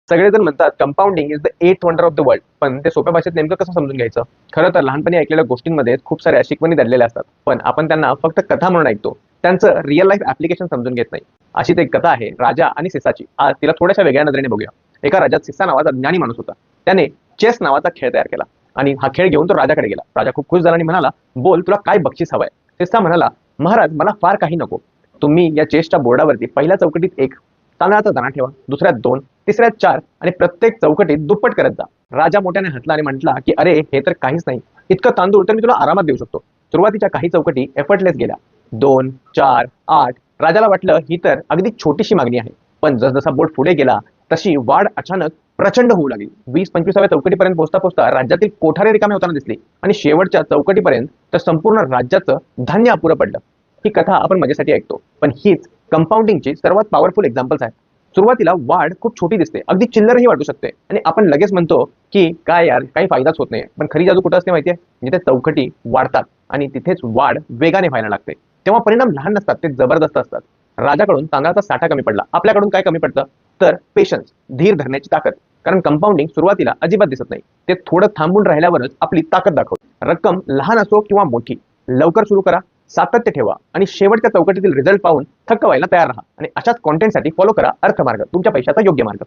सगळेजण म्हणतात compounding is the eighth wonder of the world, पण ते सोप्या भाषेत नेमकं कसं समजून घ्यायचं? खरं तर लहानपणी ऐकलेल्या गोष्टींमध्ये खूप साऱ्या शिकवणी दडलेल्या असतात, पण आपण त्यांना फक्त कथा म्हणून ऐकतो, त्यांचं रिअल लाईफ ऍप्लिकेशन समजून घेत नाही. अशीच एक कथा आहे राजा आणि सिसाची. आज तिला थोड्याशा वेगळ्या नजरेने बघूया. एका राज्यात सिसा नावाचा ज्ञानी माणूस होता. त्याने चेस नावाचा खेळ तयार केला आणि हा खेळ घेऊन तो राजाकडे गेला. राजा खूप खुश झाला आणि म्हणाला, बोल तुला काय बक्षीस हवंय? सिसा म्हणाला, महाराज मला फार काही नको. तुम्ही या चेसच्या बोर्डावरती पहिल्या चौकटीत एक तांदळाचा दाणा ठेवा, दुसऱ्यात दोन, तिसऱ्यात चार आणि प्रत्येक चौकटीत दुप्पट करत जा. राजा मोठ्याने हसला आणि म्हटला की अरे हे तर काहीच नाही, इतकं तांदूळ तर मी तुला आरामात देऊ शकतो. सुरुवातीच्या काही चौकटी एफर्टलेस गेल्या, 2, 4, 8. राजाला वाटलं ही तर अगदी छोटीशी मागणी आहे, पण जसजसा बोर्ड पुढे गेला तशी वाढ अचानक प्रचंड होऊ लागली. 20-25व्या चौकटीपर्यंत पोहोचता पोहोचता राज्यातील कोठारे रिकामे होताना दिसले आणि शेवटच्या चौकटीपर्यंत तर संपूर्ण राज्याचं धान्य अपुरं पडलं. ही कथा आपण मजेसाठी ऐकतो, पण हीच कंपाऊंडिंगची सर्वात पॉवरफुल एक्झाम्पल्स आहेत. सुरुवातीला वाढ खूप छोटी दिसते, अगदी चिल्लरही वाटू शकते आणि आपण लगेच म्हणतो की काय यार काही फायदाच होत नाही. पण खरी जादू कुठं असते माहितीये? जिथे चौकटी वाढतात आणि तिथेच वाढ वेगाने व्हायला लागते. तेव्हा परिणाम लहान नसतात, ते जबरदस्त असतात. राजाकडून तांदळाचा साठा कमी पडला, आपल्याकडून काय कमी पडतं? तर पेशन्स, धीर धरण्याची ताकद. कारण कंपाऊंडिंग सुरुवातीला अजिबात दिसत नाही, ते थोडं थांबून राहिल्यावरच आपली ताकद दाखवते. रक्कम लहान असो किंवा मोठी, लवकर सुरू करा, सातत्य ठेवा आणि शेवटच्या चौकटीतील रिझल्ट पाहून थक्क व्हायला तयार राहा. आणि अशाच कॉन्टेंटसाठी फॉलो करा अर्थमार्ग, तुमच्या पैशाचा योग्य मार्ग.